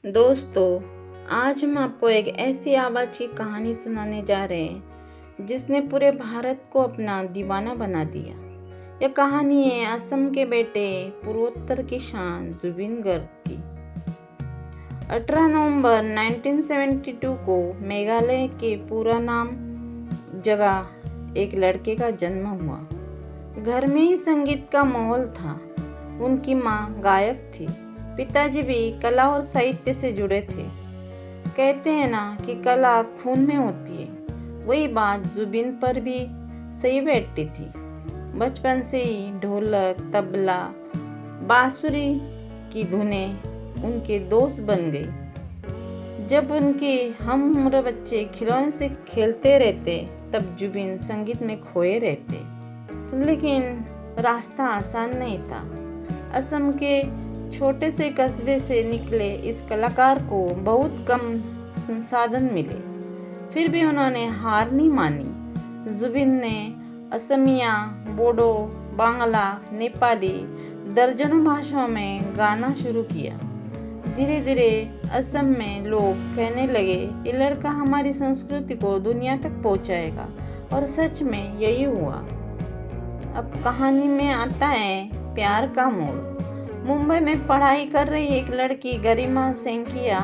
दोस्तों, आज हम आपको एक ऐसी आवाज़ की कहानी सुनाने जा रहे हैं जिसने पूरे भारत को अपना दीवाना बना दिया। यह कहानी है असम के बेटे पूर्वोत्तर की शान जुबिन गर्ग की। 18 नवंबर 1972 को मेघालय के पूरा नाम जगह एक लड़के का जन्म हुआ। घर में ही संगीत का माहौल था। उनकी माँ गायक थी, पिताजी भी कला और साहित्य से जुड़े थे। कहते हैं ना कि कला खून में होती है, वही बात जुबिन पर भी सही बैठती थी। बचपन से ही ढोलक, तबला, बांसुरी की धुनें उनके दोस्त बन गई। जब उनके हम उम्र बच्चे खिलौने से खेलते रहते, तब जुबिन संगीत में खोए रहते। लेकिन रास्ता आसान नहीं था। असम के छोटे से कस्बे से निकले इस कलाकार को बहुत कम संसाधन मिले, फिर भी उन्होंने हार नहीं मानी। जुबिन ने असमिया, बोडो, बांग्ला, नेपाली दर्जनों भाषाओं में गाना शुरू किया। धीरे धीरे असम में लोग कहने लगे, ये लड़का हमारी संस्कृति को दुनिया तक पहुंचाएगा, और सच में यही हुआ। अब कहानी में आता है प्यार का मोड़। मुंबई में पढ़ाई कर रही एक लड़की गरिमा सेंकिया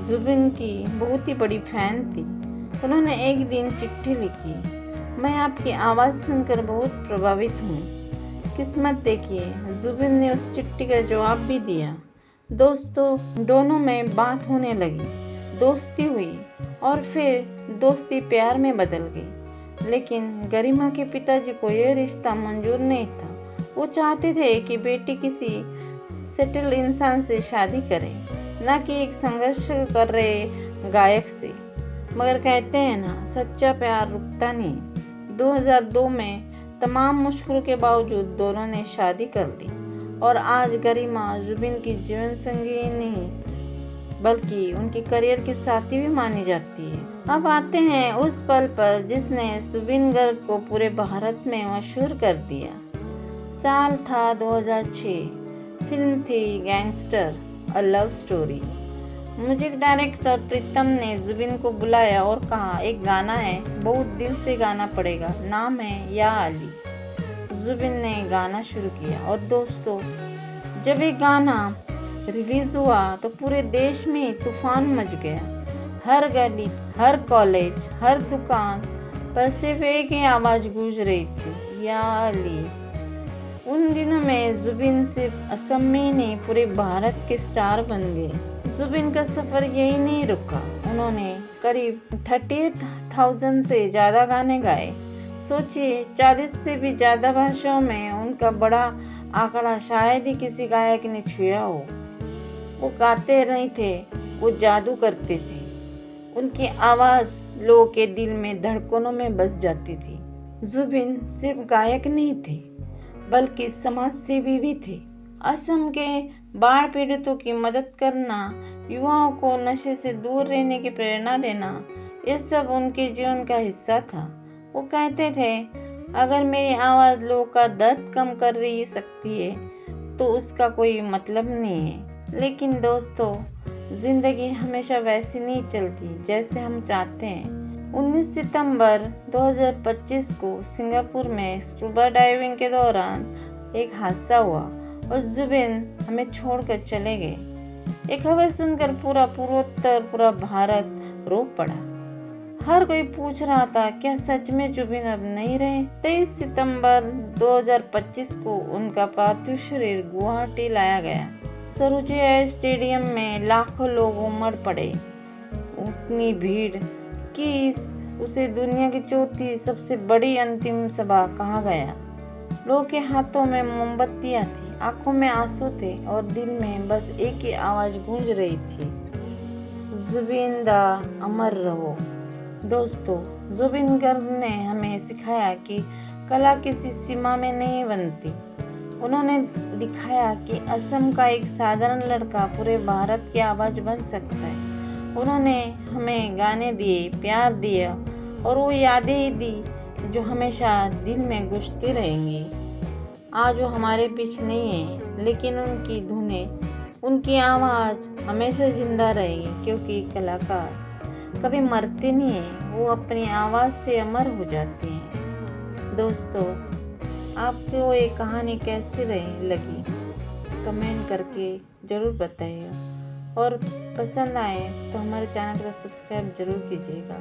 जुबिन की बहुत ही बड़ी फैन थी। उन्होंने एक दिन चिट्ठी लिखी, मैं आपकी आवाज़ सुनकर बहुत प्रभावित हूँ। किस्मत देखिए, जुबिन ने उस चिट्ठी का जवाब भी दिया। दोस्तों, दोनों में बात होने लगी, दोस्ती हुई और फिर दोस्ती प्यार में बदल गई। लेकिन गरिमा के पिताजी को यह रिश्ता मंजूर नहीं था। वो चाहते थे कि बेटी किसी सेटल इंसान से शादी करे, ना कि एक संघर्ष कर रहे गायक से। मगर कहते हैं ना, सच्चा प्यार रुकता नहीं। 2002 में तमाम मुश्किलों के बावजूद दोनों ने शादी कर ली, और आज गरिमा जुबिन की जीवन संगी नहीं बल्कि उनकी करियर की साथी भी मानी जाती है। अब आते हैं उस पल पर जिसने जुबिन गर्ग को पूरे भारत में मशहूर कर दिया। साल था 2006। फिल्म थी gangster, a love story. Music director Pritam ने जुबिन को बुलाया और कहा, एक गाना है, बहुत दिल से गाना पड़ेगा, नाम है या अली। जुबिन ने गाना शुरू किया, और दोस्तों, जब ये गाना रिलीज हुआ तो पूरे देश में तूफान मच गया। हर गली, हर कॉलेज, हर दुकान पर सिर्फ एक ही आवाज़ गूंज रही थी, या अली। उन दिनों में जुबिन सिर्फ असम में ही नहीं, पूरे भारत के स्टार बन गए। जुबिन का सफ़र यही नहीं रुका। उन्होंने करीब 38,000 से ज़्यादा गाने गाए। सोचिए, 40 से भी ज़्यादा भाषाओं में उनका बड़ा आंकड़ा शायद ही किसी गायक ने छुआ हो। वो गाते नहीं थे, वो जादू करते थे। उनकी आवाज़ लोगों के दिल में धड़कनों में बस जाती थी। जुबिन सिर्फ गायक नहीं थे, बल्कि समाज सेवी भी थे। असम के बाढ़ पीड़ितों की मदद करना, युवाओं को नशे से दूर रहने की प्रेरणा देना, ये सब उनके जीवन का हिस्सा था। वो कहते थे, अगर मेरी आवाज़ लोगों का दर्द कम कर रही सकती है तो उसका कोई मतलब नहीं है। लेकिन दोस्तों, ज़िंदगी हमेशा वैसी नहीं चलती जैसे हम चाहते हैं। 19 सितंबर 2025 को सिंगापुर में स्कूबा डाइविंग के दौरान एक हादसा हुआ और जुबिन हमें छोड़कर चले गए। एक खबर सुनकर पूरा पूर्वोत्तर, पूरा भारत रो पड़ा। हर कोई पूछ रहा था, क्या सच में जुबिन अब नहीं रहे? 23 सितंबर 2025 को उनका पार्थिव शरीर गुवाहाटी लाया गया। सरुजिया स्टेडियम में लाखों लोग उमड़ पड़े। उतनी भीड़ कि उसे दुनिया की चौथी सबसे बड़ी अंतिम सभा कहा गया। लोगों के हाथों में मोमबत्तियां थी, आंखों में आंसू थे, और दिल में बस एक ही आवाज़ गूंज रही थी, जुबिन दा अमर रहो। दोस्तों, जुबिन गर्ग ने हमें सिखाया कि कला किसी सीमा में नहीं बनती। उन्होंने दिखाया कि असम का एक साधारण लड़का पूरे भारत की आवाज़ बन सकता है। उन्होंने हमें गाने दिए, प्यार दिया, और वो यादें ही दी जो हमेशा दिल में गूंजती रहेंगी। आज वो हमारे बीच नहीं है, लेकिन उनकी धुनें उनकी आवाज़ हमेशा ज़िंदा रहेगी, क्योंकि कलाकार कभी मरते नहीं हैं, वो अपनी आवाज़ से अमर हो जाते हैं। दोस्तों, आपको ये कहानी कैसी लगी कमेंट करके ज़रूर बताइएगा, और पसंद आए तो हमारे चैनल को सब्सक्राइब ज़रूर कीजिएगा।